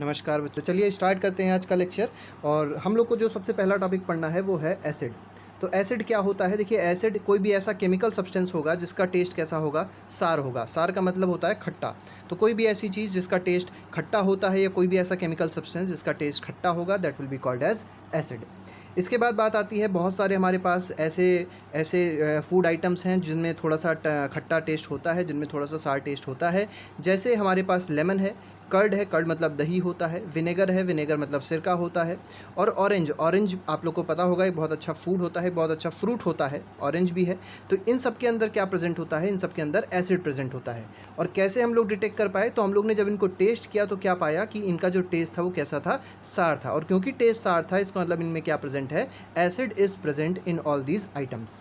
नमस्कार बच्चों, चलिए स्टार्ट करते हैं आज का लेक्चर। और हम लोग को जो सबसे पहला टॉपिक पढ़ना है वो है एसिड। तो एसिड क्या होता है? देखिए, एसिड कोई भी ऐसा केमिकल सब्सटेंस होगा जिसका टेस्ट कैसा होगा? सार होगा। सार का मतलब होता है खट्टा। तो कोई भी ऐसी चीज़ जिसका टेस्ट खट्टा होता है या कोई भी ऐसा केमिकल सब्सटेंस जिसका टेस्ट खट्टा होगा, that will be called as acid. इसके बाद बात आती है, बहुत सारे हमारे पास ऐसे ऐसे फूड आइटम्स हैं जिनमें थोड़ा सा खट्टा टेस्ट होता है, जिनमें थोड़ा सा सार टेस्ट होता है। जैसे हमारे पास लेमन है, कर्ड है, कर्ड मतलब दही होता है, विनेगर है, विनेगर मतलब सिरका होता है, और ऑरेंज, ऑरेंज आप लोग को पता होगा एक बहुत अच्छा फूड होता है, बहुत अच्छा फ्रूट होता है, ऑरेंज भी है। तो इन सब के अंदर क्या प्रेजेंट होता है? इन सब के अंदर एसिड प्रेजेंट होता है। और कैसे हम लोग डिटेक्ट कर पाए? तो हम लोग ने जब इनको टेस्ट किया तो क्या पाया कि इनका जो टेस्ट था वो कैसा था? सार था। और क्योंकि टेस्ट सार था, इसका मतलब इनमें क्या प्रेजेंट है? Acid is present in all these items.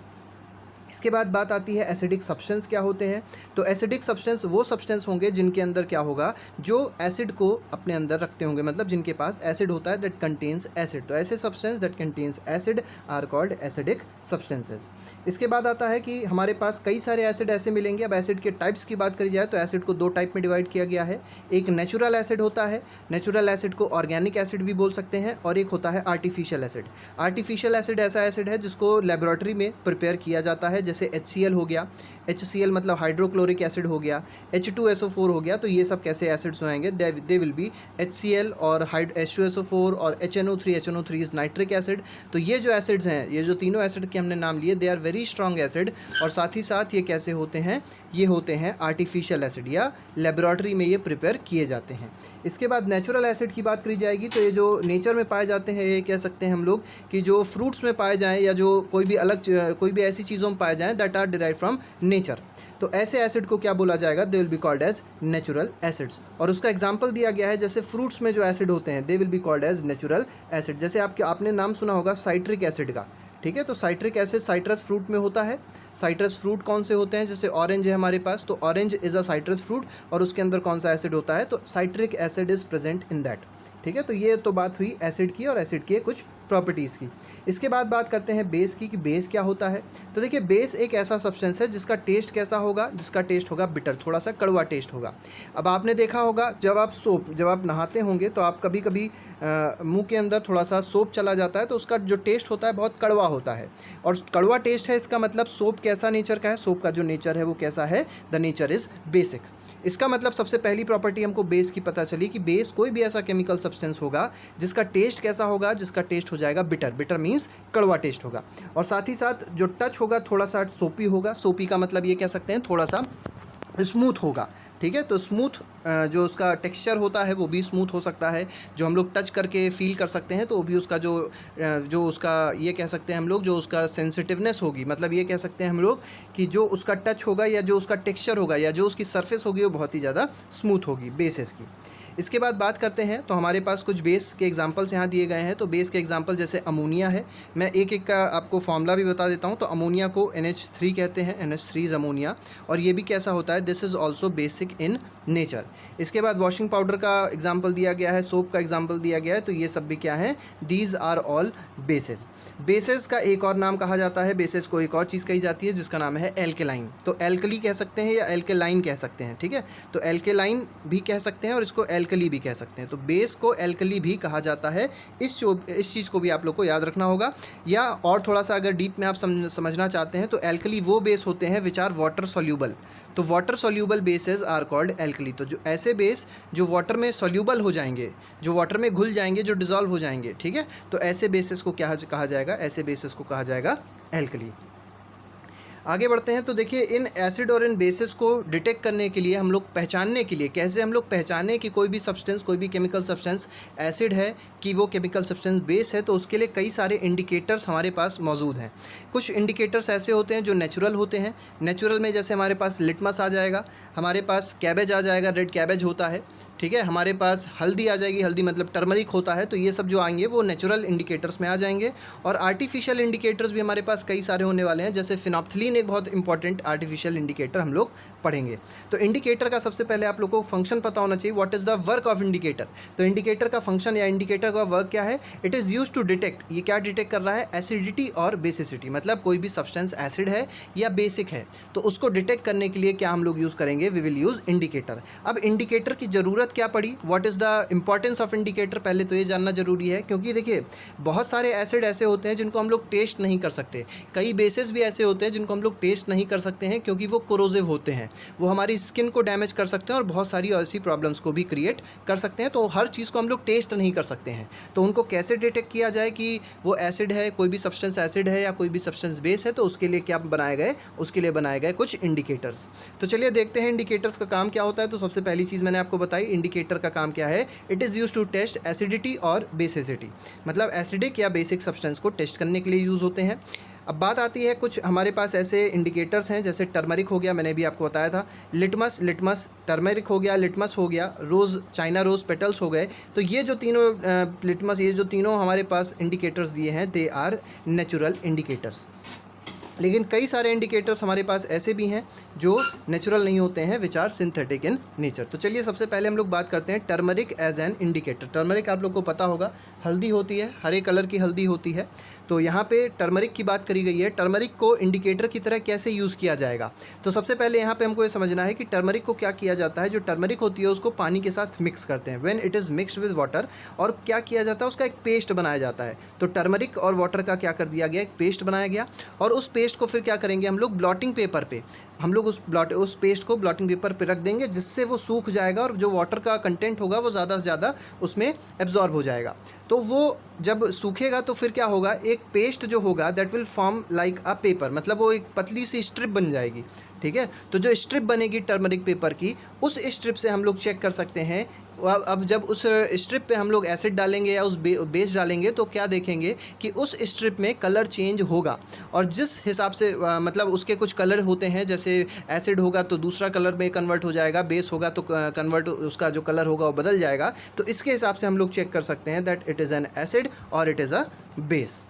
इसके बाद बात आती है एसिडिक सब्सटेंस क्या होते हैं। तो एसिडिक सब्सटेंस वो सब्सटेंस होंगे जिनके अंदर क्या होगा? जो एसिड को अपने अंदर रखते होंगे, मतलब जिनके पास एसिड होता है, दैट कंटेन्स एसिड। तो ऐसे substance that contains acid are called acidic substances. इसके बाद आता है कि हमारे पास कई सारे एसिड ऐसे मिलेंगे। अब एसिड के टाइप्स की बात करी जाए तो एसिड को दो टाइप में डिवाइड किया गया है। एक नेचुरल एसिड होता है, नेचुरल एसिड को ऑर्गेनिक एसिड भी बोल सकते हैं, और एक होता है आर्टिफिशियल एसिड। आर्टिफिशियल एसिड ऐसा एसिड है जिसको लेबोरेटरी में प्रिपेयर किया जाता है, जैसे HCl हो गया, HCl मतलब हाइड्रोक्लोरिक एसिड हो गया, H2SO4 हो गया। तो ये सब कैसे एसिड्स होंगे? दे विल बी HCl और H2SO4 और HNO3। HNO3 is nitric acid. तो ये जो एसिड्स हैं, ये जो तीनों एसिड के हमने नाम लिए, they are very strong acid. और साथ ही साथ ये कैसे होते हैं? ये होते हैं आर्टिफिशियल एसिड, या लेबोरेटरी में ये प्रिपेयर किए जाते हैं। इसके बाद नेचुरल एसिड की बात करी जाएगी तो ये जो नेचर में पाए जाते हैं, ये कह सकते हैं हम लोग कि जो फ्रूट्स में पाए जाएँ या जो कोई भी ऐसी चीज़ों में पाए जाएँ that are derive from nature. तो ऐसे एसिड को क्या बोला जाएगा? They will be called as natural acids. और उसका एग्जांपल दिया गया है, जैसे फ्रूट्स में जो एसिड होते हैं they will be called as natural acid. जैसे आपने नाम सुना होगा साइट्रिक एसिड का, ठीक है? तो साइट्रिक एसिड साइट्रस फ्रूट में होता है। साइट्रस फ्रूट कौन से होते हैं? जैसे ऑरेंज है हमारे पास, तो orange is a citrus fruit, और उसके अंदर कौन सा एसिड होता है? तो citric acid is present in that. ठीक है, तो ये तो बात हुई एसिड की और एसिड के कुछ प्रॉपर्टीज़ की। इसके बाद बात करते हैं बेस की, कि बेस क्या होता है। तो देखिए, बेस एक ऐसा सब्सटेंस है जिसका टेस्ट कैसा होगा? जिसका टेस्ट होगा बिटर, थोड़ा सा कड़वा टेस्ट होगा। अब आपने देखा होगा जब आप नहाते होंगे तो आप कभी कभी मुंह के अंदर थोड़ा सा सोप चला जाता है, तो उसका जो टेस्ट होता है बहुत कड़वा होता है। और कड़वा टेस्ट है, इसका मतलब सोप कैसा नेचर का है? सोप का जो नेचर है वो कैसा है? The nature is basic. इसका मतलब सबसे पहली प्रॉपर्टी हमको बेस की पता चली कि बेस कोई भी ऐसा केमिकल सब्सटेंस होगा जिसका टेस्ट कैसा होगा? जिसका टेस्ट हो जाएगा बिटर। बिटर मीन्स कड़वा टेस्ट होगा। और साथ ही साथ जो टच होगा थोड़ा सा सोपी होगा। सोपी का मतलब ये कह सकते हैं थोड़ा सा स्मूथ होगा। ठीक है, तो स्मूथ जो उसका टेक्सचर होता है वो भी स्मूथ हो सकता है। जो हम लोग टच करके फील कर सकते हैं तो वो भी उसका जो उसका ये कह सकते हैं हम लोग, जो उसका सेंसिटिवनेस होगी, मतलब ये कह सकते हैं हम लोग कि जो उसका टच होगा या जो उसका टेक्सचर होगा या जो उसकी सरफेस होगी वो बहुत ही ज़्यादा स्मूथ होगी बेसिस की। इसके बाद बात करते हैं तो हमारे पास कुछ बेस के एग्जांपल्स यहाँ दिए गए हैं। तो बेस के एग्जांपल जैसे अमोनिया है। मैं एक एक का आपको फॉर्मूला भी बता देता हूँ। तो अमोनिया को NH3 कहते हैं, NH3 इज अमोनिया। और ये भी कैसा होता है? This is also basic in nature. इसके बाद वॉशिंग पाउडर का एग्जाम्पल दिया गया है, सोप का एग्जाम्पल दिया गया है। तो ये सब भी क्या है? These are all bases. Bases का एक और नाम कहा जाता है, बेसिस को एक और चीज़ कही जाती है जिसका नाम है एल्केलाइन। तो एल्कली कह सकते हैं या एल्केलाइन कह सकते हैं, ठीक है? तो एल्केलाइन भी कह सकते हैं और इसको एल्कली भी कह सकते हैं। तो बेस को एल्कली भी कहा जाता है। इस चीज़ को भी आप लोग को याद रखना होगा। या और थोड़ा सा अगर डीप में आप समझना चाहते हैं तो एल्कली वो बेस होते हैं विच आर वाटर सोल्यूबल। तो water soluble bases are called alkali. तो जो ऐसे बेस जो वाटर में सोल्यूबल हो जाएंगे, जो वाटर में घुल जाएंगे, जो डिजॉल्व हो जाएंगे, ठीक है? तो ऐसे बेसिस को क्या कहा जाएगा? ऐसे बेसिस को कहा जाएगा एल्कली। आगे बढ़ते हैं तो देखिए, इन एसिड और इन बेसिस को डिटेक्ट करने के लिए, हम लोग पहचानने के लिए, कैसे हम लोग पहचानें कि कोई भी सब्सटेंस, कोई भी केमिकल सब्सटेंस एसिड है कि वो केमिकल सब्सटेंस बेस है? तो उसके लिए कई सारे इंडिकेटर्स हमारे पास मौजूद हैं। कुछ इंडिकेटर्स ऐसे होते हैं जो नेचुरल होते हैं। नेचुरल में जैसे हमारे पास लिटमस आ जाएगा, हमारे पास कैबेज आ जाएगा, रेड कैबेज होता है, ठीक है? हमारे पास हल्दी आ जाएगी, हल्दी मतलब टर्मरिक होता है। तो ये सब जो आएंगे वो नेचुरल इंडिकेटर्स में आ जाएंगे। और आर्टिफिशियल इंडिकेटर्स भी हमारे पास कई सारे होने वाले हैं, जैसे फिनोप्थिलीन एक बहुत इंपॉर्टेंट आर्टिफिशियल इंडिकेटर हम लोग पढ़ेंगे। तो इंडिकेटर का सबसे पहले आप लोग को फंक्शन पता होना चाहिए, what is the work of indicator. तो इंडिकेटर का फंक्शन या इंडिकेटर का वर्क क्या है? It is use to detect, ये क्या डिटेक्ट कर रहा है? एसिडिटी और बेसिसिटी, मतलब कोई भी सब्सटेंस एसिड है या बेसिक है तो उसको डिटेक्ट करने के लिए क्या हम लोग यूज़ करेंगे? We will use indicator. अब इंडिकेटर की ज़रूरत ज़रूरत क्या पड़ी, what is the importance of indicator, पहले तो ये जानना ज़रूरी है, क्योंकि देखिए बहुत सारे एसिड ऐसे होते हैं जिनको हम लोग टेस्ट नहीं कर सकते, कई बेसिस भी ऐसे होते हैं जिनको हम लोग टेस्ट नहीं कर सकते हैं क्योंकि वो कोरोसिव होते हैं, वो हमारी स्किन को डैमेज कर सकते हैं और बहुत सारी ऐसी प्रॉब्लम्स को भी क्रिएट कर सकते हैं। तो हर चीज़ को हम लोग टेस्ट नहीं कर सकते हैं, तो उनको कैसे डिटेक्ट किया जाए कि वो एसिड है, कोई भी सब्सटेंस एसिड है या कोई भी सब्सटेंस बेस है, तो उसके लिए क्या बनाए गए, उसके लिए बनाए गए कुछ इंडिकेटर्स। तो चलिए देखते हैं इंडिकेटर्स का काम क्या होता है। तो सबसे पहली चीज़ मैंने आपको बताई, इंडिकेटर का काम क्या है, it is use to test acidity और बेसिसिटी, मतलब एसिडिक या बेसिक सब्सटेंस को टेस्ट करने के लिए यूज़ होते हैं। अब बात आती है कुछ हमारे पास ऐसे इंडिकेटर्स हैं, जैसे टर्मरिक हो गया, मैंने भी आपको बताया था, लिटमस टर्मरिक हो गया, लिटमस हो गया, रोज़ चाइना रोज़ पेटल्स हो गए। तो ये जो तीनों लिटमस, ये जो तीनों हमारे पास इंडिकेटर्स दिए हैं, दे आर नेचुरल इंडिकेटर्स। लेकिन कई सारे इंडिकेटर्स हमारे पास ऐसे भी हैं जो नेचुरल नहीं होते हैं, which are synthetic in nature. तो चलिए सबसे पहले हम लोग बात करते हैं turmeric as an indicator. Turmeric आप लोग को पता होगा, हल्दी होती है, हरे कलर की हल्दी होती है। तो यहाँ पे टर्मरिक की बात करी गई है, टर्मरिक को इंडिकेटर की तरह कैसे यूज़ किया जाएगा। तो सबसे पहले यहाँ पे हमको ये समझना है कि टर्मरिक को क्या किया जाता है, जो टर्मरिक होती है उसको पानी के साथ मिक्स करते हैं, when it is mixed with water, और क्या किया जाता है, उसका एक पेस्ट बनाया जाता है। तो टर्मरिक और वाटर का क्या कर दिया गया, एक पेस्ट बनाया गया, और उस पेस्ट को फिर क्या करेंगे हम लोग, ब्लॉटिंग पेपर पे हम लोग उस पेस्ट को ब्लॉटिंग पेपर पे रख देंगे, जिससे वो सूख जाएगा और जो वाटर का कंटेंट होगा वो ज़्यादा से ज़्यादा उसमें एब्जॉर्ब हो जाएगा। तो वो जब सूखेगा तो फिर क्या होगा, एक पेस्ट जो होगा that will form like a paper, मतलब वो एक पतली सी स्ट्रिप बन जाएगी। ठीक है, तो जो स्ट्रिप बनेगी टर्मरिक पेपर की, उस स्ट्रिप से हम लोग चेक कर सकते हैं। अब जब उस स्ट्रिप पे हम लोग एसिड डालेंगे या उस बेस डालेंगे तो क्या देखेंगे कि उस स्ट्रिप में कलर चेंज होगा, और जिस हिसाब से मतलब उसके कुछ कलर होते हैं, जैसे एसिड होगा तो दूसरा कलर में कन्वर्ट हो जाएगा, बेस होगा तो कन्वर्ट उसका जो कलर होगा वो बदल जाएगा। तो इसके हिसाब से हम लोग चेक कर सकते हैं that it is an acid और इट इज़ अ बेस।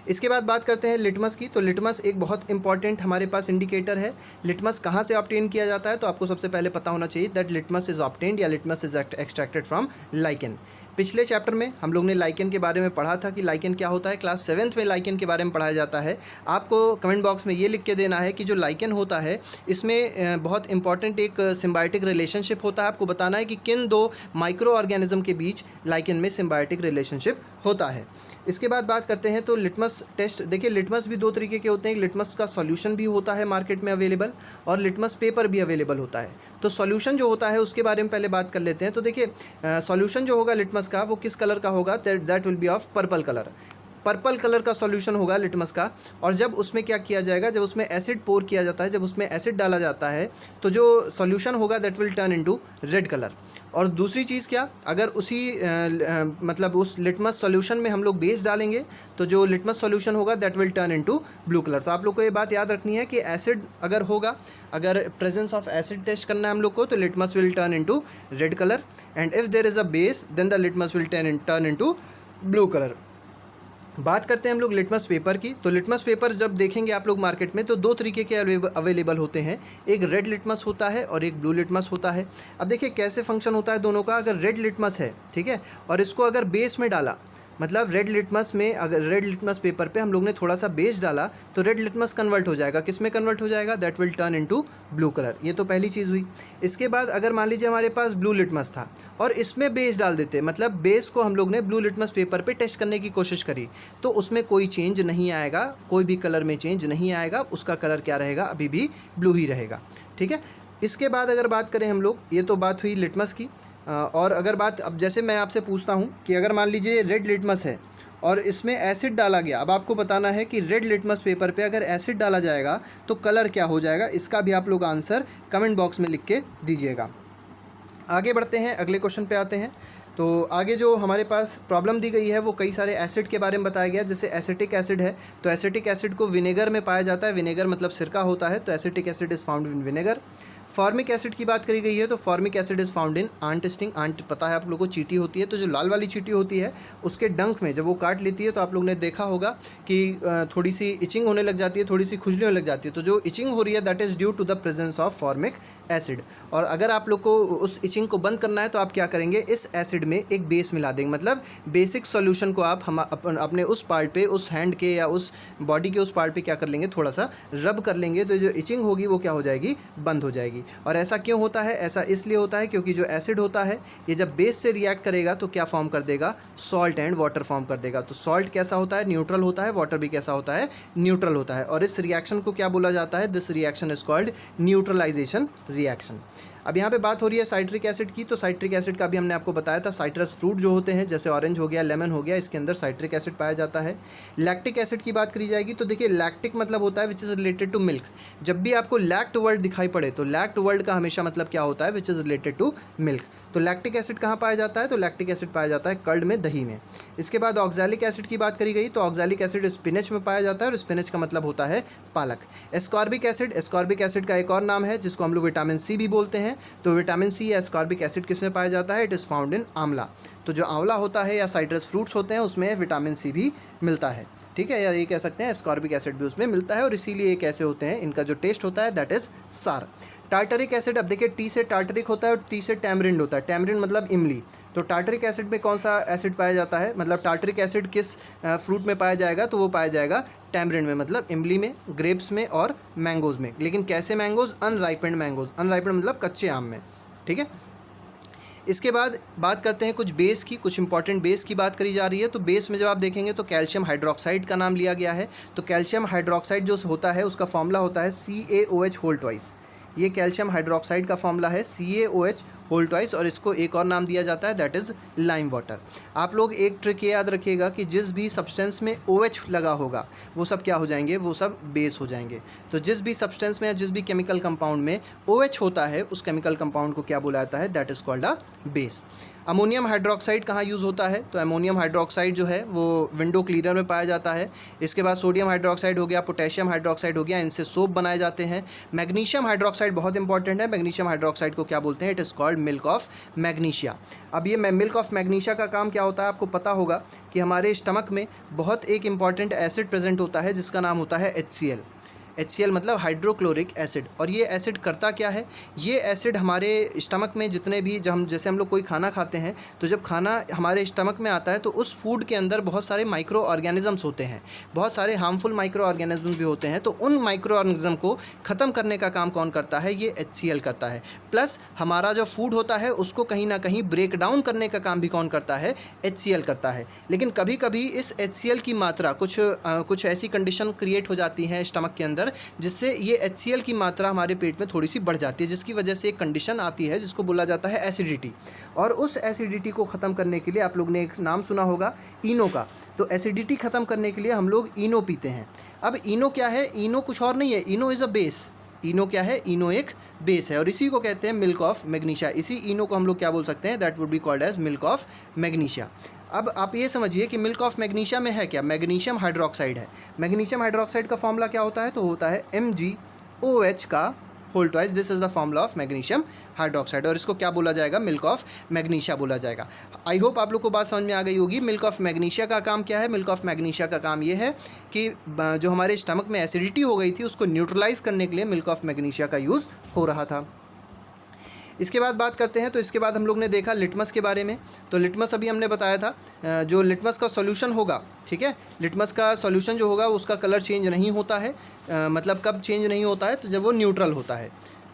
इसके बाद बात करते हैं लिटमस की। तो लिटमस एक बहुत इंपॉर्टेंट हमारे पास इंडिकेटर है। लिटमस कहाँ से ऑब्टेन किया जाता है, तो आपको सबसे पहले पता होना चाहिए दैट लिटमस इज ऑब्टेन्ड या litmus is extracted from lichen. पिछले चैप्टर में हम लोग ने लाइकेन के बारे में पढ़ा था कि लाइकेन क्या होता है, क्लास 7th में लाइकेन के बारे में पढ़ाया जाता है। आपको कमेंट बॉक्स में ये लिख के देना है कि जो लाइकेन होता है इसमें बहुत इंपॉर्टेंट एक सिम्बायोटिक रिलेशनशिप होता है। आपको बताना है कि किन दो माइक्रो ऑर्गेनिज्म के बीच लाइकेन में सिम्बायोटिक रिलेशनशिप होता है। इसके बाद बात करते हैं तो लिटमस टेस्ट। देखिए लिटमस भी दो तरीके के होते हैं, लिटमस का सॉल्यूशन भी होता है मार्केट में अवेलेबल, और लिटमस पेपर भी अवेलेबल होता है। तो सॉल्यूशन जो होता है उसके बारे में पहले बात कर लेते हैं। तो देखिए सॉल्यूशन जो होगा लिटमस का वो किस कलर का होगा, that will B of purple colour. Purple colour का सॉल्यूशन होगा लिटमस का। और जब उसमें क्या किया जाएगा, जब उसमें एसिड पोर किया जाता है, जब उसमें एसिड डाला जाता है, तो जो सॉल्यूशन होगा that will turn into red colour. और दूसरी चीज़ क्या, अगर उसी मतलब उस लिटमस सॉल्यूशन में हम लोग बेस डालेंगे तो जो लिटमस सॉल्यूशन होगा that will turn into blue colour. तो आप लोग को ये बात याद रखनी है कि एसिड अगर होगा, अगर प्रेजेंस ऑफ एसिड टेस्ट करना है हम लोग को, तो litmus will turn into red colour, and if there is a base then the litmus will turn into blue colour. बात करते हैं हम लोग लिटमस पेपर की। तो लिटमस पेपर जब देखेंगे आप लोग मार्केट में तो दो तरीके के अवेलेबल होते हैं, एक रेड लिटमस होता है और एक ब्लू लिटमस होता है। अब देखिए कैसे फंक्शन होता है दोनों का। अगर रेड लिटमस है, ठीक है, और इसको अगर बेस में डाला, मतलब रेड लिटमस में अगर रेड लिटमस पेपर पे हम लोग ने थोड़ा सा बेस डाला तो रेड लिटमस कन्वर्ट हो जाएगा, किस में कन्वर्ट हो जाएगा, that will turn into blue colour. ये तो पहली चीज़ हुई। इसके बाद अगर मान लीजिए हमारे पास ब्लू लिटमस था और इसमें बेस डाल देते, मतलब बेस को हम लोग ने ब्लू लिटमस पेपर पे टेस्ट करने की कोशिश करी, तो उसमें कोई चेंज नहीं आएगा, कोई भी कलर में चेंज नहीं आएगा, उसका कलर क्या रहेगा, अभी भी ब्लू ही रहेगा। ठीक है। इसके बाद अगर बात करें हम लोग, ये तो बात हुई लिटमस की। और अगर बात, अब जैसे मैं आपसे पूछता हूँ कि अगर मान लीजिए रेड लिटमस है और इसमें एसिड डाला गया, अब आपको बताना है कि रेड लिटमस पेपर पे अगर एसिड डाला जाएगा तो कलर क्या हो जाएगा। इसका भी आप लोग आंसर कमेंट बॉक्स में लिख के दीजिएगा। आगे बढ़ते हैं, अगले क्वेश्चन पे आते हैं। तो आगे जो हमारे पास प्रॉब्लम दी गई है वो कई सारे एसिड के बारे में बताया गया। जैसे एसिटिक एसिड है, तो एसिटिक एसिड को विनेगर में पाया जाता है, विनेगर मतलब सिरका होता है, तो acetic acid is found in vinegar. Formic acid की बात करी गई है तो formic acid is found in ant sting. Ant पता है आप लोगों को, चींटी होती है, तो जो लाल वाली चींटी होती है उसके डंक में जब वो काट लेती है तो आप लोग ने देखा होगा कि थोड़ी सी इचिंग होने लग जाती है, थोड़ी सी खुजली होने लग जाती है। तो जो इचिंग हो रही है that is due to the presence of formic acid. और अगर आप लोग को उस इचिंग को बंद करना है तो आप क्या करेंगे, इस एसिड में एक बेस मिला देंगे, मतलब बेसिक सॉल्यूशन को आप अपने उस पार्ट पे, उस हैंड के या उस बॉडी के उस पार्ट पे क्या कर लेंगे, थोड़ा सा रब कर लेंगे, तो जो इचिंग होगी वो क्या हो जाएगी, बंद हो जाएगी। और ऐसा क्यों होता है, ऐसा इसलिए होता है क्योंकि जो एसिड होता है ये जब बेस से रिएक्ट करेगा तो क्या फॉर्म कर देगा, सॉल्ट एंड वाटर फॉर्म कर देगा। तो सॉल्ट कैसा होता है, न्यूट्रल होता है, वाटर भी कैसा होता है, न्यूट्रल होता है। और इस रिएक्शन को क्या बोला जाता है, this reaction is called neutralisation reaction. अब यहाँ पे बात हो रही है साइट्रिक एसिड की, तो साइट्रिक एसिड का भी हमने आपको बताया था, साइट्रस फ्रूट जो होते हैं जैसे ऑरेंज हो गया, लेमन हो गया, इसके अंदर साइट्रिक एसिड पाया जाता है। लैक्टिक एसिड की बात करी जाएगी तो देखिए लैक्टिक मतलब होता है which is related to milk. जब भी आपको लैक्ट वर्ड दिखाई पड़े तो लैक्ट वर्ड का हमेशा मतलब क्या होता है, which is related to milk. तो लैक्टिक एसिड कहाँ पाया जाता है, तो लैक्टिक एसिड पाया जाता है कर्ड में, दही में। इसके बाद ऑक्सैलिक एसिड की बात करी गई तो ऑक्सैलिक एसिड स्पिनच में पाया जाता है, और स्पिनच का मतलब होता है पालक। एस्कॉर्बिक एसिड, एस्कॉर्बिक एसिड का एक और नाम है जिसको हम लोग विटामिन सी भी बोलते हैं। तो विटामिन सी या एस्कॉर्बिक एसिड किसमें पाया जाता है, इट इज़ फाउंड इन आंवला। तो जो आंवला होता है या साइट्रस फ्रूट्स होते हैं उसमें विटामिन सी भी मिलता है, ठीक है, या ये कह सकते हैं एस्कॉर्बिक एसिड भी उसमें मिलता है, और इसीलिए ये कैसे होते हैं, इनका जो टेस्ट होता है दैट इज़ सार। टार्टरिक एसिड, अब देखिए टी से टार्टरिक होता है और टी से टैमरिंड होता है, टैमरिंड मतलब इमली। तो टार्टरिक एसिड में कौन सा एसिड पाया जाता है, मतलब टार्टरिक एसिड किस फ्रूट में पाया जाएगा, तो वो पाया जाएगा टैमरिंड में, मतलब इमली में, ग्रेप्स में और मैंगोज़ में। लेकिन कैसे मैंगोज़, अनराइपेंड मैंगोज़, अनराइपेंड मतलब कच्चे आम में, ठीक है। इसके बाद बात करते हैं कुछ बेस की, कुछ इंपॉर्टेंट बेस की बात करी जा रही है। तो बेस में जब आप देखेंगे तो कैल्शियम हाइड्रोक्साइड का नाम लिया गया है। तो कैल्शियम हाइड्रोक्साइड जो होता है उसका फॉर्मूला होता है CaOH होल ट्वाइस। ये कैल्शियम हाइड्रोक्साइड का फॉर्मूला है CaOH होल ट्वाइस, और इसको एक और नाम दिया जाता है दैट इज़ लाइम वाटर। आप लोग एक ट्रिक ये याद रखिएगा कि जिस भी सब्सटेंस में OH लगा होगा वो सब क्या हो जाएंगे, वो सब बेस हो जाएंगे। तो जिस भी सब्सटेंस में या जिस भी केमिकल कंपाउंड में OH होता है उस केमिकल कंपाउंड को क्या बोला जाता है, that is called a base. Ammonium hydroxide कहाँ यूज़ होता है, तो अमोनियम हाइड्रोक्साइड जो है वो विंडो क्लीनर में पाया जाता है। इसके बाद सोडियम हाइड्रोक्साइड हो गया, पोटेशियम हाइड्रोक्साइड हो गया, इनसे सोप बनाए जाते हैं। मैग्नीशियम हाइड्रोक्साइड बहुत इंपॉर्टेंट है, मैग्नीशियम हाइड्रोक्साइड को क्या बोलते हैं, it is called milk of magnesia. अब ये मिल्क ऑफ मैग्नीशिया का काम क्या होता है, आपको पता होगा कि हमारे स्टमक में बहुत एक इंपॉर्टेंट एसिड प्रेजेंट होता है जिसका नाम होता है HCl। HCl मतलब हाइड्रोक्लोरिक एसिड। और ये एसिड करता क्या है, ये एसिड हमारे स्टमक में जितने भी जैसे हम लोग कोई खाना खाते हैं तो जब खाना हमारे स्टमक में आता है तो उस फूड के अंदर बहुत सारे माइक्रो ऑर्गेनिजम्स होते हैं, बहुत सारे हार्मफुल माइक्रो ऑर्गेनिजम्स भी होते हैं। तो उन माइक्रो ऑर्गेनिज्म को ख़त्म करने का काम कौन करता है, ये HCl करता है। प्लस हमारा जो फूड होता है उसको कहीं ना कहीं ब्रेक डाउन करने का काम भी कौन करता है, HCl करता है। लेकिन कभी कभी इस HCl की मात्रा कुछ ऐसी कंडीशन क्रिएट हो जाती है स्टमक के अंदर जिससे ये HCl की मात्रा हमारे पेट में थोड़ी सी बढ़ जाती है, जिसकी वजह से एक कंडीशन आती है जिसको बोला जाता है एसिडिटी। और उस एसिडिटी को ख़त्म करने के लिए आप लोग ने एक नाम सुना होगा इनो का। तो एसिडिटी ख़त्म करने के लिए हम लोग इनो पीते हैं। अब इनो क्या है, इनो कुछ और नहीं है, इनो इज़ अ बेस। इनो क्या है, इनो एक बेस है और इसी को कहते हैं मिल्क ऑफ मैग्नीशिया। इसी इनो को हम लोग क्या बोल सकते हैं, that would be called as milk of magnesia. अब आप ये समझिए कि मिल्क ऑफ मैग्नीशिया में है क्या, मैग्नीशियम हाइड्रोक्साइड है। मैग्नीशियम हाइड्रोक्साइड का फॉर्मूला क्या होता है, तो होता है MgOH का whole twice. This is the formula of magnesium hydroxide, और इसको क्या बोला जाएगा, मिल्क ऑफ मैग्नीशिया बोला जाएगा। आई होप आप लोग को बात समझ में आ गई होगी। मिल्क ऑफ मैग्नीशिया का काम क्या है, मिल्क ऑफ मैग्नीशिया का काम ये है कि जो हमारे स्टमक में एसिडिटी हो गई थी उसको न्यूट्रलाइज करने के लिए मिल्क ऑफ मैग्नीशिया का यूज़ हो रहा था। इसके बाद बात करते हैं, तो इसके बाद हम लोग ने देखा लिटमस के बारे में। तो लिटमस अभी हमने बताया था, जो लिटमस का सॉल्यूशन होगा, ठीक है, लिटमस का सॉल्यूशन जो होगा उसका कलर चेंज नहीं होता है। मतलब कब चेंज नहीं होता है, तो जब वो न्यूट्रल होता है,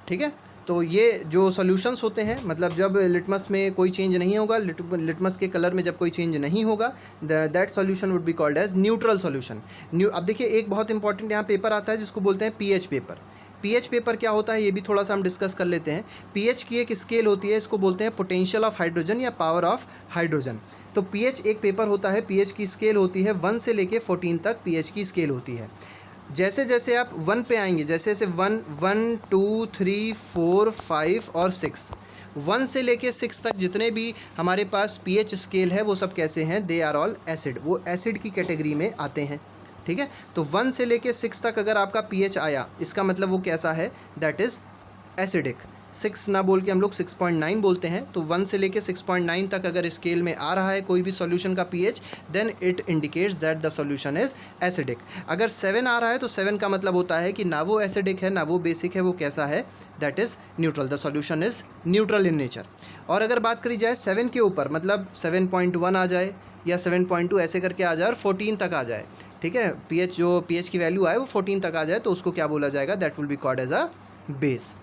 ठीक है। तो ये जो सॉल्यूशंस होते हैं, मतलब जब लिटमस में कोई चेंज नहीं होगा, लिटमस के कलर में जब कोई चेंज नहीं होगा, that solution would be called as neutral solution. अब देखिए एक बहुत इंपॉर्टेंट यहाँ पेपर आता है जिसको बोलते हैं पीएच पेपर। पीएच पेपर क्या होता है ये भी थोड़ा सा हम डिस्कस कर लेते हैं। पीएच की एक स्केल होती है, इसको बोलते हैं पोटेंशियल ऑफ हाइड्रोजन या पावर ऑफ हाइड्रोजन। तो पीएच एक पेपर होता है, पीएच की स्केल होती है 1 से लेके 14 तक पीएच की स्केल होती है। जैसे जैसे आप 1 पे आएंगे, जैसे जैसे 1, 2, 3, 4, 5 और 6, 1 से लेके 6 तक जितने भी हमारे पास पीएच स्केल है वो सब कैसे हैं, दे आर ऑल एसिड, वो एसिड की कैटेगरी में आते हैं, ठीक है। तो 1 से लेके 6 तक अगर आपका पीएच आया, इसका मतलब वो कैसा है, दैट इज़ एसिडिक। 6 ना बोल के हम लोग 6.9 बोलते हैं। तो 1 से लेके 6.9 तक अगर स्केल में आ रहा है कोई भी सॉल्यूशन का pH, then it indicates that the solution is acidic. अगर 7 आ रहा है तो 7 का मतलब होता है कि ना वो एसिडिक है ना वो बेसिक है, वो कैसा है, that is neutral, the solution is neutral in nature. और अगर बात करी जाए 7 के ऊपर, मतलब 7.1 आ जाए या 7.2 ऐसे करके आ जाए और 14 तक आ जाए, ठीक है, pH जो pH की वैल्यू आए वो 14 तक आ जाए, तो उसको क्या बोला जाएगा, that will be called as a base.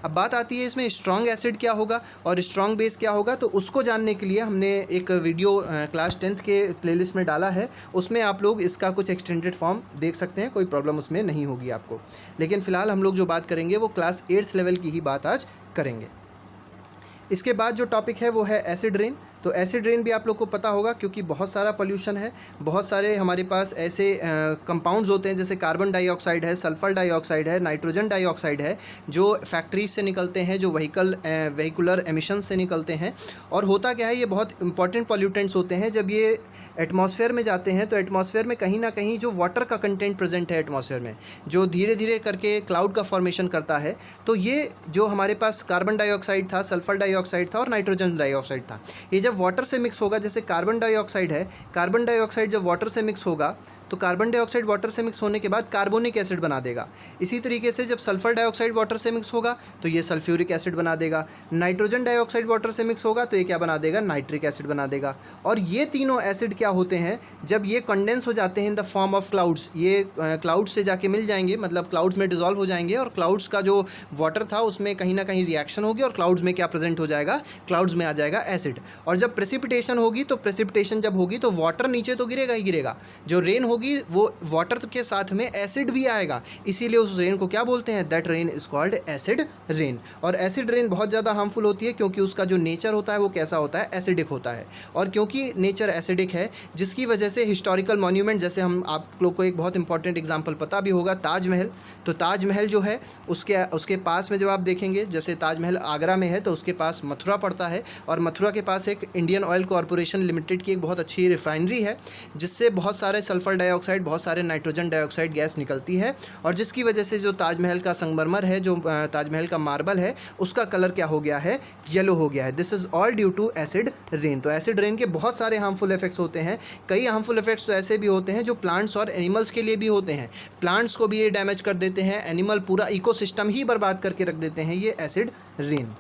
अब बात आती है इसमें स्ट्रॉन्ग एसिड क्या होगा और स्ट्रॉन्ग बेस क्या होगा। तो उसको जानने के लिए हमने एक वीडियो क्लास 10th के प्लेलिस्ट में डाला है, उसमें आप लोग इसका कुछ एक्सटेंडेड फॉर्म देख सकते हैं, कोई प्रॉब्लम उसमें नहीं होगी आपको। लेकिन फ़िलहाल हम लोग जो बात करेंगे वो क्लास 8th लेवल की ही बात आज करेंगे। इसके बाद जो टॉपिक है वो है एसिड रेन। तो एसिड रेन भी आप लोग को पता होगा, क्योंकि बहुत सारा पोल्यूशन है, बहुत सारे हमारे पास ऐसे कंपाउंड्स होते हैं जैसे कार्बन डाइऑक्साइड है, सल्फ़र डाइऑक्साइड है, नाइट्रोजन डाइऑक्साइड है, जो फैक्ट्रीज से निकलते हैं, जो व्हीकुलर एमिशन से निकलते हैं। और होता क्या है, ये बहुत इंपॉर्टेंट पॉल्यूटेंट्स होते हैं। जब ये एटमॉस्फेयर में जाते हैं तो एटमॉस्फेयर में कहीं ना कहीं जो वाटर का कंटेंट प्रेजेंट है एटमॉस्फेयर में, जो धीरे धीरे करके क्लाउड का फॉर्मेशन करता है, तो ये जो हमारे पास कार्बन डाइऑक्साइड था, सल्फ़र डाइऑक्साइड था और नाइट्रोजन डाइऑक्साइड था, ये जब वाटर से मिक्स होगा, जैसे कार्बन डाइऑक्साइड है, कार्बन डाइऑक्साइड जब वाटर से मिक्स होगा तो कार्बन डाइऑक्साइड वाटर से मिक्स होने के बाद कार्बोनिक एसिड बना देगा। इसी तरीके से जब सल्फ़र डाइऑक्साइड वाटर से मिक्स होगा तो ये सल्फ्यूरिक एसिड बना देगा। नाइट्रोजन डाइऑक्साइड वाटर से मिक्स होगा तो ये क्या बना देगा, नाइट्रिक एसिड बना देगा। और ये तीनों एसिड क्या होते हैं, जब ये कंडेंस हो जाते हैं in the form of clouds, ये क्लाउड्स से जाके मिल जाएंगे, मतलब क्लाउड्स में डिजॉल्व हो जाएंगे, और क्लाउड्स का जो वाटर था उसमें कहीं ना कहीं रिएक्शन होगी और क्लाउड्स में क्या प्रेजेंट हो जाएगा, क्लाउड्स में आ जाएगा एसिड। और जब प्रेसिपिटेशन होगी तो प्रेसिपिटेशन जब होगी तो वाटर नीचे तो गिरेगा ही गिरेगा, जो रेन होगी वो वाटर के साथ में एसिड भी आएगा, इसीलिए उस रेन को क्या बोलते हैं, that rain is called acid rain. और एसिड रेन बहुत ज़्यादा हार्मफुल होती है, क्योंकि उसका जो नेचर होता है वो कैसा होता है, एसिडिक होता है। और क्योंकि नेचर एसिडिक है, जिसकी वजह से हिस्टोरिकल मॉन्यूमेंट, जैसे हम आप लोग को एक बहुत इंपॉर्टेंट एग्जांपल पता भी होगा, ताजमहल। तो ताजमहल जो है उसके पास में जब आप देखेंगे, जैसे ताजमहल आगरा में है तो उसके पास मथुरा पड़ता है, और मथुरा के पास एक इंडियन ऑयल कॉरपोरेशन लिमिटेड की एक बहुत अच्छी रिफाइनरी है, जिससे बहुत सारे सल्फ़र डाइऑक्साइड, बहुत सारे नाइट्रोजन डाइऑक्साइड गैस निकलती है, और जिसकी वजह से जो ताजमहल का संगमरमर है, जो ताजमहल का मार्बल है, उसका कलर क्या हो गया है, येलो हो गया है। This is all due to acid rain. तो एसिड रेन के बहुत सारे हार्मफुल इफेक्ट्स होते हैं। कई हार्मफुल इफेक्ट्स तो ऐसे भी होते हैं जो प्लांट्स और एनिमल्स के लिए भी होते हैं। प्लांट्स को भी ये डैमेज कर देते हैं, एनिमल पूरा इकोसिस्टम ही बर्बाद करके रख देते हैं ये एसिड रेन।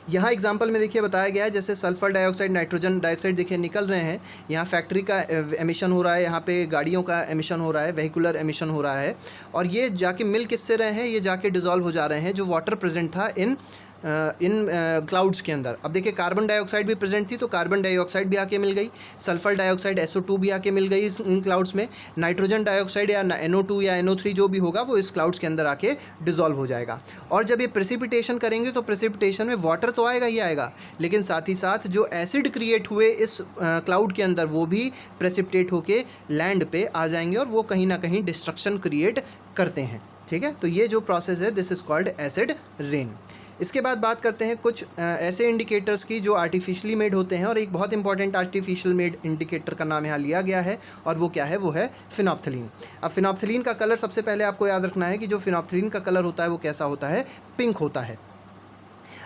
यहाँ एग्जाम्पल में देखिए बताया गया है, जैसे सल्फ़र डाइऑक्साइड, नाइट्रोजन डाइऑक्साइड देखिए निकल रहे हैं, यहाँ फैक्ट्री का एमिशन हो रहा है, यहाँ पे गाड़ियों का एमिशन हो रहा है, व्हीकुलर एमिशन हो रहा है, और ये जाके मिल किससे रहे हैं, ये जाके डिज़ोल्व हो जा रहे हैं, जो वाटर प्रेजेंट था इन क्लाउड्स के अंदर। अब देखिए कार्बन डाइऑक्साइड भी प्रेजेंट थी, तो कार्बन डाइऑक्साइड भी आके मिल गई, सल्फ़र डाइऑक्साइड SO2 भी आके मिल गई इन क्लाउड्स में, नाइट्रोजन डाइऑक्साइड या NO2 या NO3 जो भी होगा वो इस क्लाउड्स के अंदर आके डिज़ोल्व हो जाएगा। और जब ये प्रेसिपिटेशन करेंगे तो प्रेसिपिटेशन में वाटर तो आएगा ही आएगा, लेकिन साथ ही साथ जो एसिड क्रिएट हुए इस क्लाउड के अंदर वो भी प्रेसिपिटेट होके लैंड पे आ जाएंगे, और वो कहीं ना कहीं डिस्ट्रक्शन क्रिएट करते हैं। ठीक है, तो ये जो प्रोसेस है, this is called acid rain. इसके बाद बात करते हैं कुछ ऐसे इंडिकेटर्स की जो आर्टिफिशियली मेड होते हैं, और एक बहुत इंपॉर्टेंट आर्टिफिशियल मेड इंडिकेटर का नाम यहाँ लिया गया है, और वो क्या है, वो है फिनोप्थलीन। अब फिनोप्थलीन का कलर सबसे पहले आपको याद रखना है कि जो फिनोप्थलीन का कलर होता है वो कैसा होता है, पिंक होता है।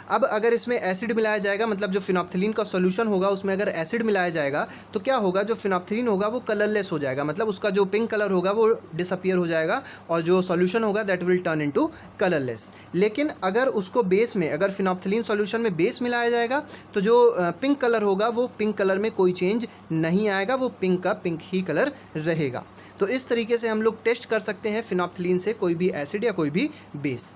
अब अगर इसमें एसिड मिलाया जाएगा, मतलब जो फिनोप्थलीन का सॉल्यूशन होगा उसमें अगर एसिड मिलाया जाएगा तो क्या होगा, जो फिनोप्थलीन होगा वो कलरलेस हो जाएगा, मतलब उसका जो पिंक कलर होगा वो डिसअपियर हो जाएगा, और जो सॉल्यूशन होगा that will turn into colourless. लेकिन अगर उसको बेस में, अगर फिनोप्थलीन सॉल्यूशन में बेस मिलाया जाएगा तो जो पिंक कलर होगा वो पिंक कलर में कोई चेंज नहीं आएगा, वो पिंक का पिंक ही कलर रहेगा। तो इस तरीके से हम लोग टेस्ट कर सकते हैं फिनोप्थलीन से कोई भी एसिड या कोई भी बेस।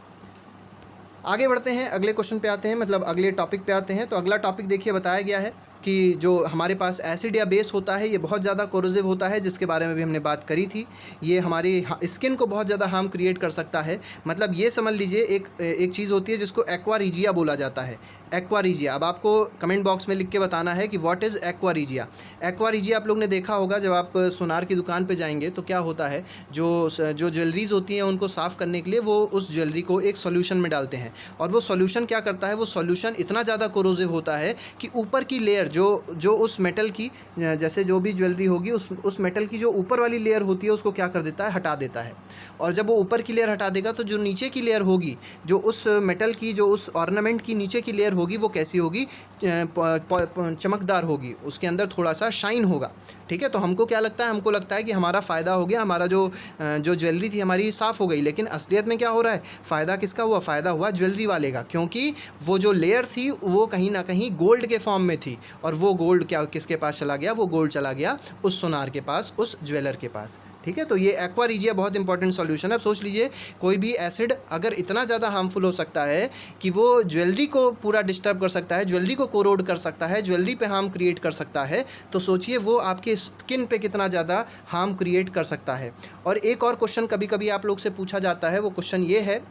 आगे बढ़ते हैं, अगले क्वेश्चन पे आते हैं, मतलब अगले टॉपिक पे आते हैं। तो अगला टॉपिक देखिए बताया गया है कि जो हमारे पास एसिड या बेस होता है ये बहुत ज़्यादा कोरोसिव होता है, जिसके बारे में भी हमने बात करी थी। ये हमारी स्किन को बहुत ज़्यादा हार्म क्रिएट कर सकता है। मतलब ये समझ लीजिए एक चीज़ होती है जिसको एक्वारिजिया बोला जाता है। एक्वारिजिया, अब आपको कमेंट बॉक्स में लिख के बताना है कि व्हाट इज़ एक्वारिजिया। एक्वारिजिया आप लोग ने देखा होगा, जब आप सोनार की दुकान पे जाएंगे तो क्या होता है, जो ज्वेलरीज़ होती हैं उनको साफ़ करने के लिए वो उस ज्वेलरी को एक सॉल्यूशन में डालते हैं, और वो सॉल्यूशन क्या करता है, वो सॉल्यूशन इतना ज़्यादा कोरोसिव होता है कि ऊपर की लेयर जो उस मेटल की जैसे जो भी ज्वेलरी होगी उस मेटल की जो ऊपर वाली लेयर होती है उसको क्या कर देता है, हटा देता है। और जब वो ऊपर की लेयर हटा देगा तो जो नीचे की लेयर होगी, जो उस मेटल की जो उस ऑर्नामेंट की नीचे की लेयर होगी वो कैसी होगी, चमकदार होगी, उसके अंदर थोड़ा सा शाइन होगा। ठीक है, तो हमको क्या लगता है, हमको लगता है कि हमारा फ़ायदा हो गया, हमारा जो ज्वेलरी थी हमारी साफ़ हो गई। लेकिन असलियत में क्या हो रहा है, फ़ायदा किसका हुआ, फ़ायदा हुआ ज्वेलरी वाले का, क्योंकि वो जो लेयर थी वो कहीं ना कहीं गोल्ड के फॉर्म में थी, और वो गोल्ड क्या किसके पास चला गया, वो गोल्ड चला गया उस सोनार के पास, उस ज्वेलर के पास। ठीक है, तो ये एक्वा रीजिया बहुत इंपॉर्टेंट सॉल्यूशन है। अब सोच लीजिए कोई भी एसिड अगर इतना ज़्यादा हार्मफुल हो सकता है कि वो ज्वेलरी को पूरा डिस्टर्ब कर सकता है, ज्वेलरी को कोरोड कर सकता है, ज्वेलरी पे हार्म क्रिएट कर सकता है, तो सोचिए वो आपके स्किन पे कितना ज़्यादा हार्म क्रिएट कर सकता है। और एक और क्वेश्चन कभी कभी आप लोग से पूछा जाता है, वो क्वेश्चन ये है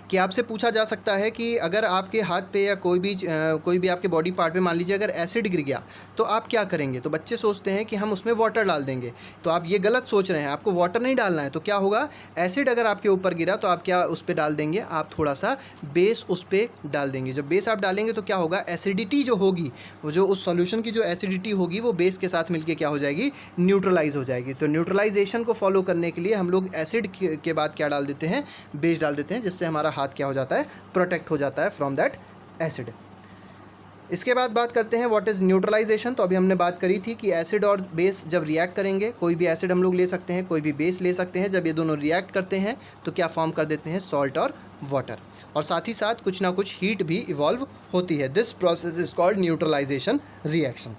कि आपसे पूछा जा सकता है कि अगर आपके हाथ पे या कोई भी आपके बॉडी पार्ट पे मान लीजिए अगर एसिड गिर गया तो आप क्या करेंगे। तो बच्चे सोचते हैं कि हम उसमें वाटर डाल देंगे, तो आप ये गलत सोच रहे हैं, आपको वाटर नहीं डालना है। तो क्या होगा, एसिड अगर आपके ऊपर गिरा तो आप क्या उस पर डाल देंगे, आप थोड़ा सा बेस उस पर डाल देंगे। जब बेस आप डालेंगे तो क्या होगा, एसिडिटी जो होगी, वो जो उस सॉल्यूशन की जो एसिडिटी होगी वो बेस के साथ मिलके क्या हो जाएगी, न्यूट्रलाइज हो जाएगी। तो न्यूट्रलाइजेशन को फॉलो करने के लिए हम लोग एसिड के बाद क्या डाल देते हैं, बेस डाल देते हैं, जिससे हमारा हाथ क्या हो जाता है, प्रोटेक्ट हो जाता है फ्रॉम दैट एसिड। इसके बाद बात करते हैं व्हाट इज़ न्यूट्रलाइजेशन। तो अभी हमने बात करी थी कि एसिड और बेस जब रिएक्ट करेंगे, कोई भी एसिड हम लोग ले सकते हैं, कोई भी बेस ले सकते हैं, जब ये दोनों रिएक्ट करते हैं तो क्या फॉर्म कर देते हैं, सॉल्ट और वाटर। और साथ ही साथ कुछ ना कुछ हीट भी इवॉल्व होती है। This process is called neutralisation reaction.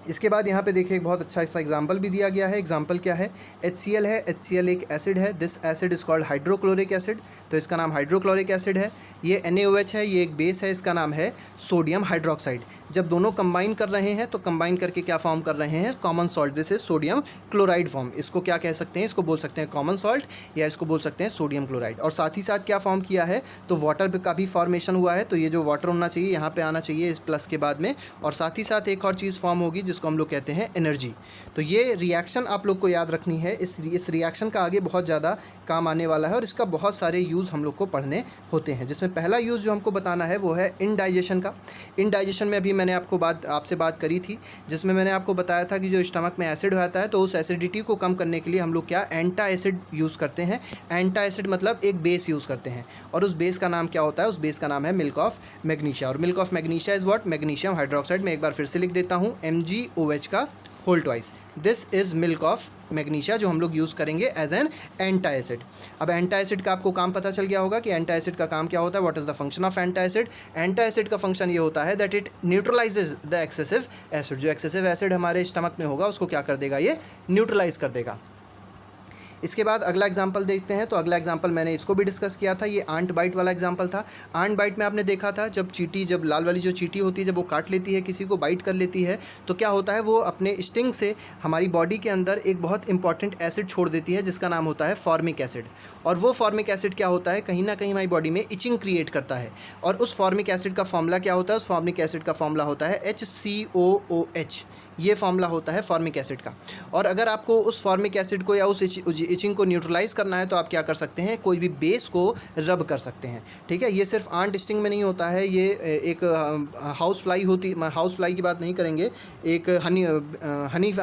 इसके बाद यहाँ पे देखिए एक बहुत अच्छा सा एग्जाम्पल भी दिया गया है। एग्जाम्पल क्या है, HCl है। HCl एक एसिड है। This acid is called hydrochloric acid, तो इसका नाम हाइड्रोक्लोरिक एसिड है। ये NaOH है, ये एक बेस है, इसका नाम है सोडियम हाइड्रोक्साइड। जब दोनों कंबाइन कर रहे हैं तो कंबाइन करके क्या फॉर्म कर रहे हैं, common salt. This is sodium chloride form. इसको क्या कह सकते हैं, इसको बोल सकते हैं कॉमन सॉल्ट, या इसको बोल सकते हैं सोडियम क्लोराइड। और साथ ही साथ क्या फॉर्म किया है, तो वाटर का भी फॉर्मेशन हुआ है। तो ये जो वाटर होना चाहिए यहाँ पे आना चाहिए इस प्लस के बाद में। और साथ ही साथ एक और चीज़ फॉर्म होगी जिसको हम लोग कहते हैं एनर्जी। तो ये रिएक्शन आप लोग को याद रखनी है। इस रिएक्शन का आगे बहुत ज़्यादा काम आने वाला है और इसका बहुत सारे यूज़ हम लोग को पढ़ने होते हैं। जिसमें पहला यूज़ जो हमको बताना है वो है इनडाइजेशन का। इनडाइजेशन में अभी मैंने आपसे बात करी थी, जिसमें मैंने आपको बताया था कि जो स्टमक में एसिड होता है तो उस एसिडिटी को कम करने के लिए हम लोग क्या, एंटा एसिड यूज़ करते हैं। एंटा एसिड मतलब एक बेस यूज़ करते हैं, और उस बेस का नाम क्या होता है, उस बेस का नाम है मिल्क ऑफ मैग्नीशिया। और milk of magnesia is what, magnesium hydroxide. मैं एक बार फिर से लिख देता हूँ, MgOH का whole twice. This is milk of magnesia, जो हम लोग यूज़ करेंगे एज एन एंटा एसिड। अब एंटा एसिड का आपको काम पता चल गया होगा कि एंटा एसिड का काम क्या होता है, what is the function of antacid. Antacid का फंक्शन ये होता है that it neutralizes the excessive acid. जो एक्सेसिव एसिड हमारे स्टमक में होगा उसको क्या कर देगा, ये न्यूट्रलाइज कर देगा। इसके बाद अगला एग्जाम्पल देखते हैं। तो अगला एग्जाम्पल मैंने इसको भी डिस्कस किया था, ये आंट बाइट वाला एग्जाम्पल था। आंट बाइट में आपने देखा था जब लाल वाली जो चींटी होती है जब वो काट लेती है, किसी को बाइट कर लेती है, तो क्या होता है, वो अपने स्टिंग से हमारी बॉडी के अंदर एक बहुत इंपॉर्टेंट एसिड छोड़ देती है जिसका नाम होता है फॉर्मिक एसिड। और वो फॉर्मिक एसिड क्या होता है, कहीं ना कहीं हमारी बॉडी में इचिंग क्रिएट करता है। और उस फॉर्मिक एसिड का फॉर्मूला क्या होता है, उस फॉर्मिक एसिड का फॉर्मूला होता है HCOOH। ये फॉर्मूला होता है फॉर्मिक एसिड का। और अगर आपको उस फॉर्मिक एसिड को या उस इचिंग को न्यूट्रलाइज करना है तो आप क्या कर सकते हैं, कोई भी बेस को रब कर सकते हैं। ठीक है, ये सिर्फ आंट स्टिंग में नहीं होता है, ये एक हाउस फ्लाई की बात नहीं करेंगे, एक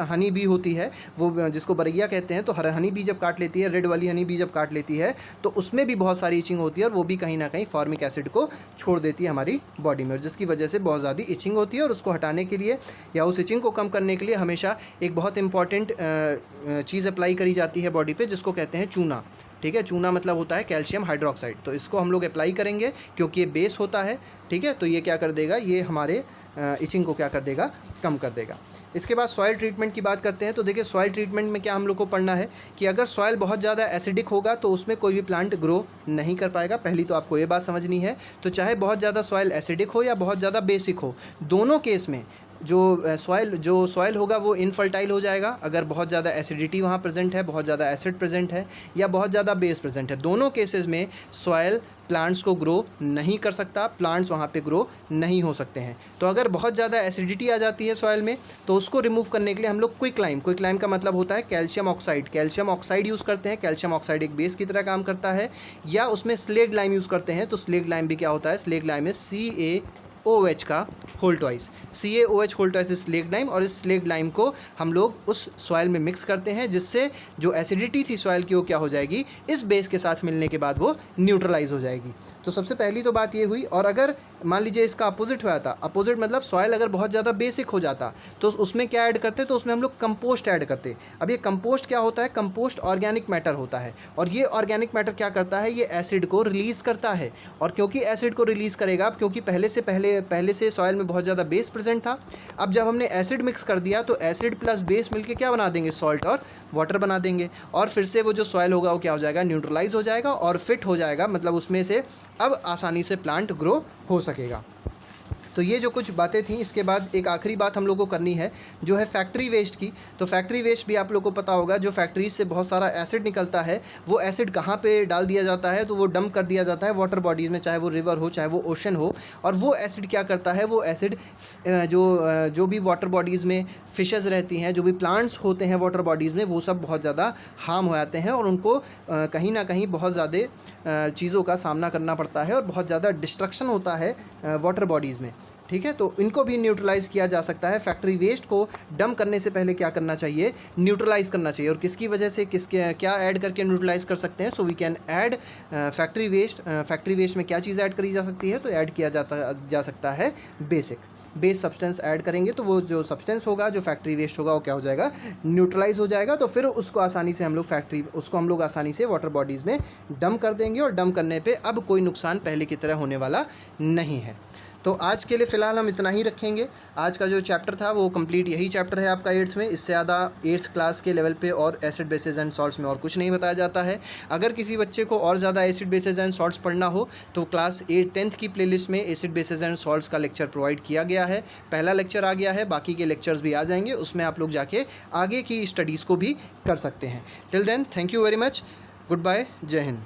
हनी बी होती है, वो जिसको बरैया कहते हैं। तो हनी बी जब काट लेती है, रेड वाली हनी बी जब काट लेती है तो उसमें भी बहुत सारी इचिंग होती है, और वो भी कहीं ना कहीं फॉर्मिक एसिड को छोड़ देती है हमारी बॉडी में, और जिसकी वजह से बहुत ज़्यादा इचिंग होती है। और उसको हटाने के लिए या उस इचिंग को करने के लिए हमेशा एक बहुत इंपॉर्टेंट चीज़ अप्लाई करी जाती है बॉडी पे, जिसको कहते हैं चूना। ठीक है, चूना मतलब होता है कैल्शियम हाइड्रोक्साइड। तो इसको हम लोग अप्लाई करेंगे क्योंकि ये बेस होता है। ठीक है, तो ये क्या कर देगा, ये हमारे इचिंग को क्या कर देगा, कम कर देगा। इसके बाद सॉइल ट्रीटमेंट की बात करते हैं। तो देखिए सॉइल ट्रीटमेंट में क्या हम लोग को पढ़ना है कि अगर सॉइल बहुत ज़्यादा एसिडिक होगा तो उसमें कोई भी प्लांट ग्रो नहीं कर पाएगा। पहली तो आपको ये बात समझनी है। तो चाहे बहुत ज़्यादा सॉइल एसिडिक हो या बहुत ज़्यादा बेसिक हो, दोनों केस में जो सॉइल होगा वो इनफर्टाइल हो जाएगा। अगर बहुत ज़्यादा एसिडिटी वहाँ प्रेजेंट है, बहुत ज़्यादा एसिड प्रेजेंट है, या बहुत ज़्यादा बेस प्रेजेंट है, दोनों केसेस में सॉइल प्लांट्स को ग्रो नहीं कर सकता, प्लांट्स वहाँ पे ग्रो नहीं हो सकते हैं। तो अगर बहुत ज़्यादा एसिडिटी आ जाती है सॉइल में तो उसको रिमूव करने के लिए हम लोग क्विक लाइम का मतलब होता है कैल्शियम ऑक्साइड यूज़ करते हैं। कैल्शियम ऑक्साइड एक बेस की तरह काम करता है। या उसमें स्लेग लाइम यूज़ करते हैं। तो स्लेग लाइम भी क्या होता है, स्लेग लाइम में OH का whole twice, CaOH whole twice slaked lime, और इस स्लेक्ट लाइम को हम लोग उस सॉइल में मिक्स करते हैं, जिससे जो एसिडिटी थी सॉइल की वो क्या हो जाएगी, इस बेस के साथ मिलने के बाद वो न्यूट्रलाइज हो जाएगी। तो सबसे पहली तो बात ये हुई। और अगर मान लीजिए इसका अपोजिट हुआ था, अपोजिट मतलब सॉइल अगर बहुत ज़्यादा बेसिक हो जाता तो उसमें क्या ऐड करते, तो उसमें हम लोग कंपोस्ट ऐड करते। अब ये कंपोस्ट क्या होता है, कंपोस्ट ऑर्गेनिक मैटर होता है, और ये ऑर्गेनिक मैटर क्या करता है, ये एसिड को रिलीज़ करता है। और क्योंकि एसिड को रिलीज़ करेगा, क्योंकि पहले से सॉइल में बहुत ज़्यादा बेस प्रेजेंट था, अब जब हमने एसिड मिक्स कर दिया तो एसिड प्लस बेस मिलके क्या बना देंगे, सॉल्ट और वाटर बना देंगे, और फिर से वो जो सॉइल होगा वो क्या हो जाएगा, न्यूट्रलाइज हो जाएगा और फिट हो जाएगा, मतलब उसमें से अब आसानी से प्लांट ग्रो हो सकेगा। तो ये जो कुछ बातें थी, इसके बाद एक आखिरी बात हम लोग को करनी है जो है फैक्ट्री वेस्ट की। तो फैक्ट्री वेस्ट भी आप लोग को पता होगा, जो फैक्ट्रीज से बहुत सारा एसिड निकलता है, वो एसिड कहाँ पे डाल दिया जाता है, तो वो डंप कर दिया जाता है वाटर बॉडीज़ में, चाहे वो रिवर हो चाहे वो ओशन हो। और वो एसिड क्या करता है, वो एसिड जो भी वाटर बॉडीज़ में फिशेज़ रहती हैं, जो भी प्लांट्स होते हैं वाटर बॉडीज़ में, वो सब बहुत ज़्यादा हार्म हो जाते हैं, और उनको कहीं ना कहीं बहुत ज़्यादा चीज़ों का सामना करना पड़ता है, और बहुत ज़्यादा डिस्ट्रक्शन होता है वाटर बॉडीज़ में। ठीक है, तो इनको भी न्यूट्रलाइज़ किया जा सकता है। फैक्ट्री वेस्ट को डंप करने से पहले क्या करना चाहिए, न्यूट्रलाइज़ करना चाहिए। और किसकी वजह से, किसके क्या ऐड करके न्यूट्रलाइज़ कर सकते हैं, so we can add factory waste. Factory waste में क्या चीज़ ऐड करी जा सकती है, तो ऐड किया जा सकता है बेस सब्सटेंस ऐड करेंगे, तो वो जो सब्सटेंस होगा, जो फैक्ट्री वेस्ट होगा, वो क्या हो जाएगा, न्यूट्रलाइज हो जाएगा। तो फिर उसको आसानी से हम लोग आसानी से वाटर बॉडीज़ में डंप कर देंगे, और डंप करने पे अब कोई नुकसान पहले की तरह होने वाला नहीं है। तो आज के लिए फ़िलहाल हम इतना ही रखेंगे। आज का जो चैप्टर था वो कंप्लीट यही चैप्टर है आपका 8th में। इससे ज़्यादा 8th क्लास के लेवल पे और एसिड बेसिस एंड सॉल्ट्स में और कुछ नहीं बताया जाता है। अगर किसी बच्चे को और ज़्यादा एसिड बेसिस एंड सॉल्ट्स पढ़ना हो तो क्लास 10th की प्लेलिस्ट में एसिड बेसिस एंड सॉल्ट्स का लेक्चर प्रोवाइड किया गया है। पहला लेक्चर आ गया है, बाकी के लेक्चर्स भी आ जाएंगे, उसमें आप लोग जाके आगे की स्टडीज़ को भी कर सकते हैं। Till then, thank you very much, good bye, जय हिंद।